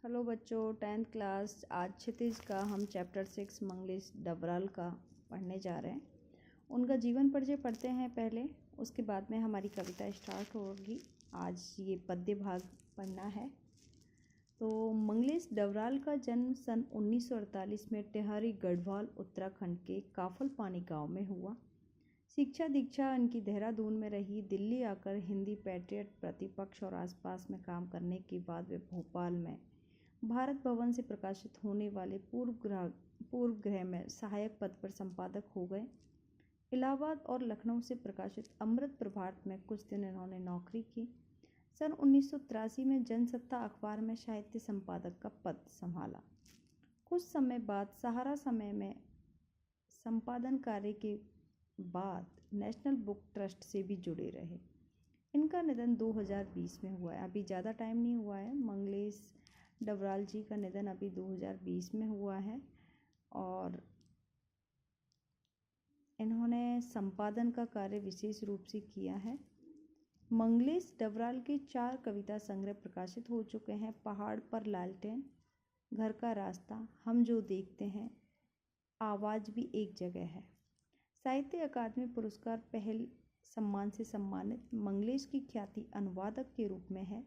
Hello बच्चों, 10th class आज क्षितिज का हम चैप्टर 6 मंगलेश डबराल का पढ़ने जा रहे हैं। उनका जीवन परिचय पढ़ते हैं पहले, उसके बाद में हमारी कविता स्टार्ट होगी। आज ये पद्य भाग पढ़ना है। तो मंगलेश डबराल का जन्म सन 1948 में टेहरी गढ़वाल उत्तराखंड के काफल पानी गाँव में हुआ। शिक्षा दीक्षा इनकी देहरादून में रही। दिल्ली आकर हिंदी पैट्रियट प्रतिपक्ष और आसपास में काम करने के बाद वे भोपाल में भारत भवन से प्रकाशित होने वाले पूर्व ग्रह में सहायक पद पर संपादक हो गए। इलाहाबाद और लखनऊ से प्रकाशित अमृत प्रभात में कुछ दिन इन्होंने नौकरी की। सन 1983 में जनसत्ता अखबार में साहित्य संपादक का पद संभाला। कुछ समय बाद सहारा समय में संपादन कार्य के बाद नेशनल बुक ट्रस्ट से भी जुड़े रहे। इनका निधन 2020 में हुआ है। अभी ज़्यादा टाइम नहीं हुआ है। मंगलेश डबराल जी का निधन अभी 2020 में हुआ है और इन्होंने संपादन का कार्य विशेष रूप से किया है। मंगलेश डबराल के 4 कविता संग्रह प्रकाशित हो चुके हैं। पहाड़ पर लालटेन, घर का रास्ता, हम जो देखते हैं, आवाज़ भी एक जगह है। साहित्य अकादमी पुरस्कार पहल सम्मान से सम्मानित। मंगलेश की ख्याति अनुवादक के रूप में है।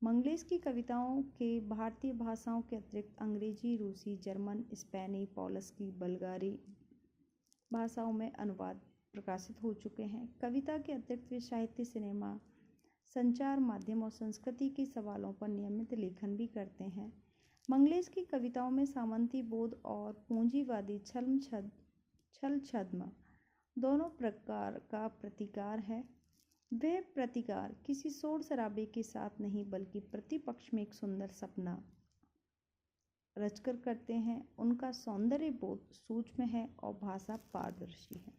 मंगलेश की कविताओं के भारतीय भाषाओं के अतिरिक्त अंग्रेजी, रूसी, जर्मन, स्पेनी, पोलस्की, बल्गारी भाषाओं में अनुवाद प्रकाशित हो चुके हैं। कविता के अतिरिक्त वे साहित्य, सिनेमा, संचार माध्यम और संस्कृति के सवालों पर नियमित लेखन भी करते हैं। मंगलेश की कविताओं में सामंती बोध और पूंजीवादी छल छद्म दोनों प्रकार का प्रतिकार है। वह प्रतिकार किसी शोर शराबे के साथ नहीं बल्कि प्रतिपक्ष में एक सुंदर सपना रचकर करते हैं। उनका सौंदर्य बोध सूक्ष्म है और भाषा पारदर्शी है।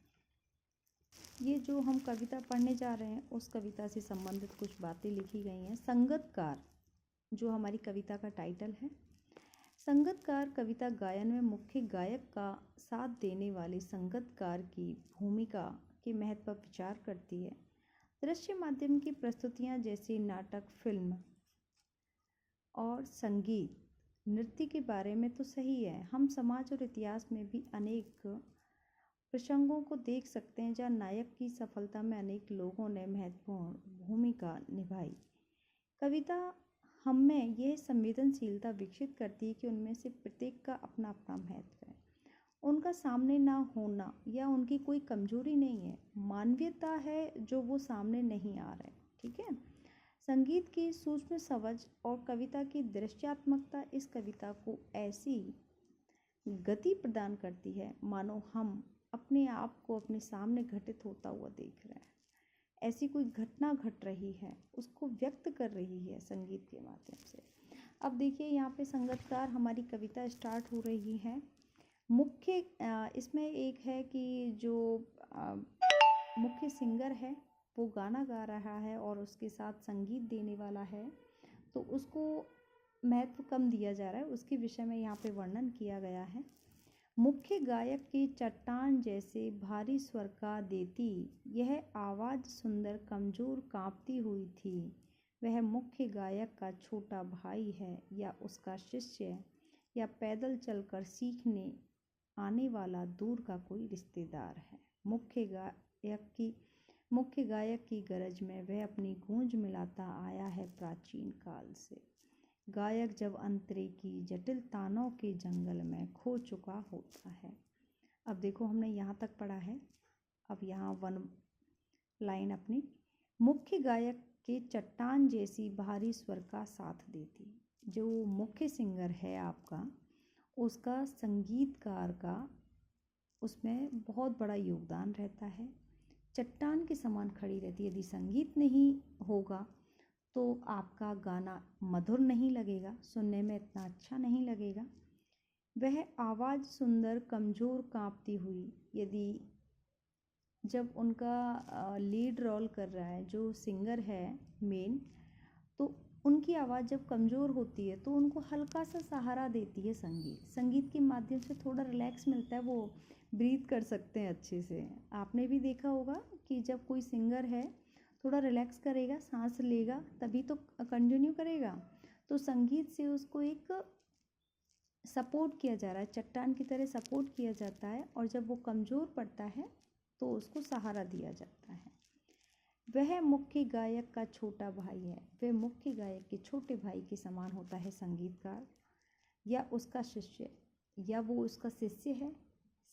ये जो हम कविता पढ़ने जा रहे हैं उस कविता से संबंधित कुछ बातें लिखी गई हैं। संगतकार जो हमारी कविता का टाइटल है। संगतकार कविता गायन में मुख्य गायक का साथ देने वाले संगतकार की भूमिका के महत्व पर विचार करती है। दृश्य माध्यम की प्रस्तुतियाँ जैसे नाटक, फिल्म और संगीत, नृत्य के बारे में तो सही है। हम समाज और इतिहास में भी अनेक प्रसंगों को देख सकते हैं जहाँ नायक की सफलता में अनेक लोगों ने महत्वपूर्ण भूमिका निभाई। कविता हम में यह संवेदनशीलता विकसित करती है कि उनमें से प्रत्येक का अपना अपना महत्व है। उनका सामने ना होना या उनकी कोई कमजोरी नहीं है, मानवीयता है जो वो सामने नहीं आ रहे। ठीक है। संगीत की सूक्ष्म समझ और कविता की दृश्यात्मकता इस कविता को ऐसी गति प्रदान करती है मानो हम अपने आप को अपने सामने घटित होता हुआ देख रहे हैं। ऐसी कोई घटना घट रही है, उसको व्यक्त कर रही है संगीत के माध्यम से। अब देखिए यहाँ पे संगतकार हमारी कविता स्टार्ट हो रही है। मुख्य इसमें एक है कि जो मुख्य सिंगर है वो गाना गा रहा है और उसके साथ संगीत देने वाला है, तो उसको महत्व कम दिया जा रहा है। उसके विषय में यहाँ पे वर्णन किया गया है। मुख्य गायक की चट्टान जैसे भारी स्वर का देती यह आवाज़ सुंदर कमज़ोर कांपती हुई थी। वह मुख्य गायक का छोटा भाई है या उसका शिष्य या पैदल चलकर सीखने आने वाला दूर का कोई रिश्तेदार है। मुख्य गायक की गरज में वह अपनी गूंज मिलाता आया है प्राचीन काल से। गायक जब अंतरे की जटिल तानों के जंगल में खो चुका होता है। अब देखो हमने यहाँ तक पढ़ा है। अब यहाँ 1 लाइन अपनी, मुख्य गायक के चट्टान जैसी भारी स्वर का साथ देती। जो मुख्य सिंगर है आपका, उसका संगीतकार का उसमें बहुत बड़ा योगदान रहता है। चट्टान के समान खड़ी रहती है। यदि संगीत नहीं होगा तो आपका गाना मधुर नहीं लगेगा, सुनने में इतना अच्छा नहीं लगेगा। वह आवाज़ सुंदर कमज़ोर कांपती हुई, यदि जब उनका लीड रोल कर रहा है जो सिंगर है मेन, तो उनकी आवाज़ जब कमज़ोर होती है तो उनको हल्का सा सहारा देती है संगीत। संगीत के माध्यम से थोड़ा रिलैक्स मिलता है, वो ब्रीथ कर सकते हैं अच्छे से। आपने भी देखा होगा कि जब कोई सिंगर है थोड़ा रिलैक्स करेगा, सांस लेगा, तभी तो कंटिन्यू करेगा। तो संगीत से उसको एक सपोर्ट किया जा रहा है, चट्टान की तरह सपोर्ट किया जाता है, और जब वो कमज़ोर पड़ता है तो उसको सहारा दिया जाता है। वह मुख्य गायक का छोटा भाई है। वह मुख्य गायक के छोटे भाई के समान होता है संगीतकार, या उसका शिष्य, या वो उसका शिष्य है,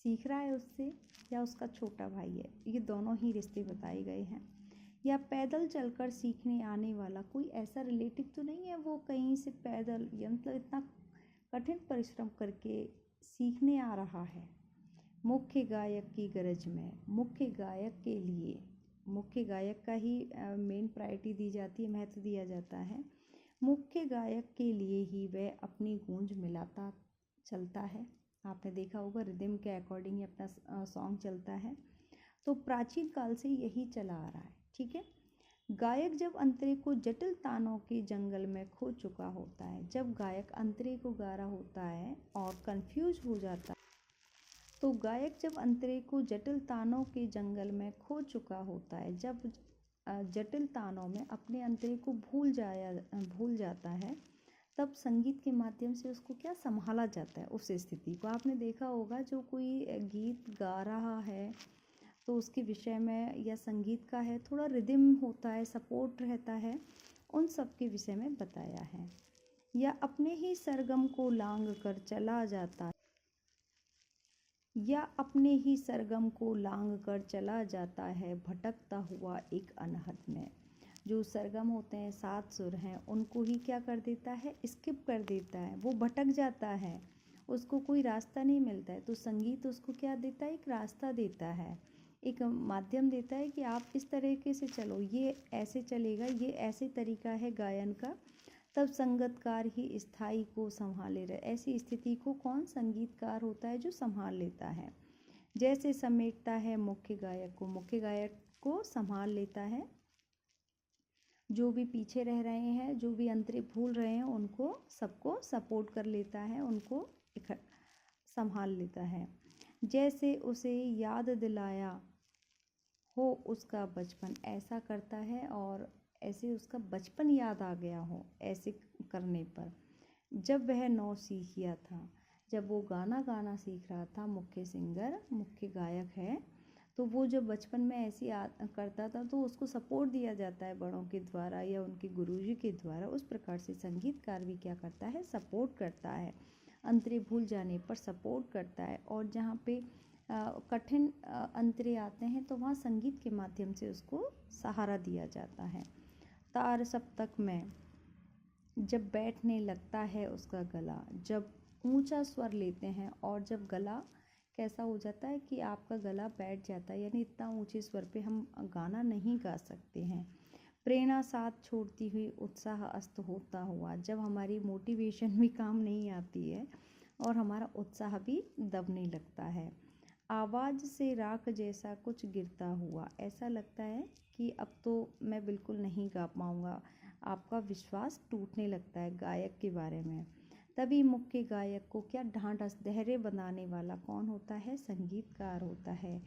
सीख रहा है उससे, या उसका छोटा भाई है। ये दोनों ही रिश्ते बताए गए हैं। या पैदल चलकर सीखने आने वाला, कोई ऐसा रिलेटिव तो नहीं है वो कहीं से पैदल, या मतलब इतना कठिन परिश्रम करके सीखने आ रहा है। मुख्य गायक की गरज में, मुख्य गायक के लिए, मुख्य गायक का ही मेन प्रायोरिटी दी जाती है, महत्व दिया जाता है। मुख्य गायक के लिए ही वह अपनी गूंज मिलाता चलता है। आपने देखा होगा रिदम के अकॉर्डिंग ही अपना सॉन्ग चलता है। तो प्राचीन काल से यही चला आ रहा है। ठीक है। गायक जब अंतरे को जटिल तानों के जंगल में खो चुका होता है, जब गायक अंतरे को गा रहा होता है और कंफ्यूज हो जाता है, तो गायक जब अंतरे को जटिल तानों के जंगल में खो चुका होता है, जब जटिल तानों में अपने अंतरे को भूल जाता है, तब संगीत के माध्यम से उसको क्या संभाला जाता है उस स्थिति को। आपने देखा होगा जो कोई गीत गा रहा है तो उसके विषय में, या संगीत का है, थोड़ा रिदम होता है, सपोर्ट रहता है, उन सब के विषय में बताया है। या अपने ही सरगम को लांग कर चला जाता, या अपने ही सरगम को लांग कर चला जाता है भटकता हुआ एक अनहद में। जो सरगम होते हैं, 7 सुर हैं, उनको ही क्या कर देता है, स्किप कर देता है, वो भटक जाता है, उसको कोई रास्ता नहीं मिलता है। तो संगीत उसको क्या देता है, एक रास्ता देता है, एक माध्यम देता है कि आप इस तरीके से चलो, ये ऐसे चलेगा, ये ऐसे तरीका है गायन का। तब संगीतकार ही स्थाई को संभाले रहे। ऐसी स्थिति को कौन, संगीतकार होता है जो संभाल लेता है। जैसे समेटता है मुख्य गायक को, मुख्य गायक को संभाल लेता है, जो भी पीछे रह रहे हैं, जो भी अंतरे भूल रहे हैं, उनको सबको सपोर्ट कर लेता है, उनको संभाल लेता है। जैसे उसे याद दिलाया हो उसका बचपन, ऐसा करता है और ऐसे उसका बचपन याद आ गया हो ऐसे करने पर। जब वह नौ सीखिया था, जब वो गाना सीख रहा था, मुख्य सिंगर, मुख्य गायक है, तो वो जब बचपन में ऐसी करता था तो उसको सपोर्ट दिया जाता है बड़ों के द्वारा या उनके गुरुजी के द्वारा। उस प्रकार से संगीतकार भी क्या करता है, सपोर्ट करता है, अंतरे भूल जाने पर सपोर्ट करता है। और जहाँ पे कठिन अंतरे आते हैं तो वहाँ संगीत के माध्यम से उसको सहारा दिया जाता है। तार सप्तक में जब बैठने लगता है उसका गला, जब ऊंचा स्वर लेते हैं और जब गला कैसा हो जाता है कि आपका गला बैठ जाता है, यानी इतना ऊंचे स्वर पे हम गाना नहीं गा सकते हैं। प्रेरणा साथ छोड़ती हुई, उत्साह अस्त होता हुआ, जब हमारी मोटिवेशन भी काम नहीं आती है और हमारा उत्साह भी दबने लगता है। आवाज़ से राख जैसा कुछ गिरता हुआ, ऐसा लगता है कि अब तो मैं बिल्कुल नहीं गा पाऊँगा, आपका विश्वास टूटने लगता है गायक के बारे में। तभी मुख्य गायक को क्या ढांढस, धैर्य बनाने वाला कौन होता है, संगीतकार होता है।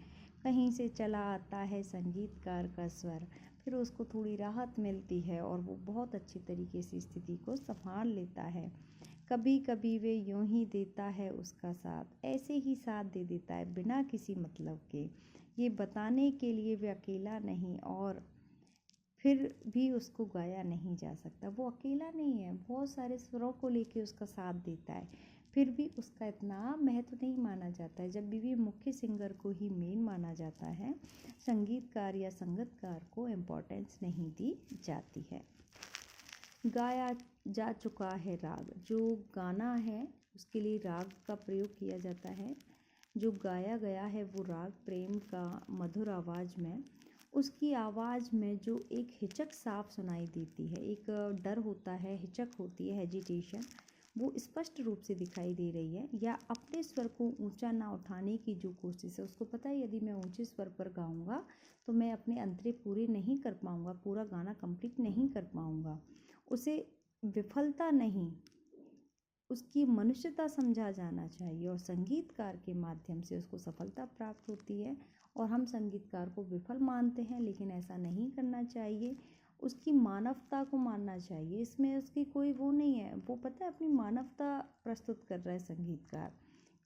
कहीं से चला आता है संगीतकार का स्वर, फिर उसको थोड़ी राहत मिलती है और वो बहुत अच्छी तरीके से स्थिति को संभाल लेता है। कभी कभी वे यूं ही देता है उसका साथ, ऐसे ही साथ दे देता है बिना किसी मतलब के, ये बताने के लिए वे अकेला नहीं, और फिर भी उसको गाया नहीं जा सकता। वो अकेला नहीं है, बहुत सारे स्वरों को लेके उसका साथ देता है, फिर भी उसका इतना महत्व नहीं माना जाता है। जब भी मुख्य सिंगर को ही मेन माना जाता है, संगीतकार या संगीतकार को इम्पोर्टेंस नहीं दी जाती है। गाया जा चुका है राग, जो गाना है उसके लिए राग का प्रयोग किया जाता है। जो गाया गया है वो राग प्रेम का मधुर आवाज़ में, उसकी आवाज़ में जो एक हिचक साफ सुनाई देती है, एक डर होता है, हिचक होती है, हेजिटेशन, वो स्पष्ट रूप से दिखाई दे रही है। या अपने स्वर को ऊंचा ना उठाने की जो कोशिश है, उसको पता है यदि मैं ऊंचे स्वर पर गाऊंगा तो मैं अपने अंतरे पूरे नहीं कर पाऊंगा, पूरा गाना कंप्लीट नहीं कर पाऊंगा। उसे विफलता नहीं, उसकी मनुष्यता समझा जाना चाहिए, और संगीतकार के माध्यम से उसको सफलता प्राप्त होती है। और हम संगीतकार को विफल मानते हैं, लेकिन ऐसा नहीं करना चाहिए। उसकी मानवता को मानना चाहिए। इसमें उसकी कोई वो नहीं है, वो पता है अपनी मानवता प्रस्तुत कर रहा है संगीतकार,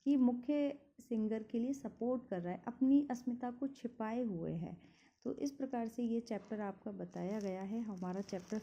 कि मुख्य सिंगर के लिए सपोर्ट कर रहा है, अपनी अस्मिता को छिपाए हुए है। तो इस प्रकार से ये चैप्टर आपका बताया गया है, हमारा चैप्टर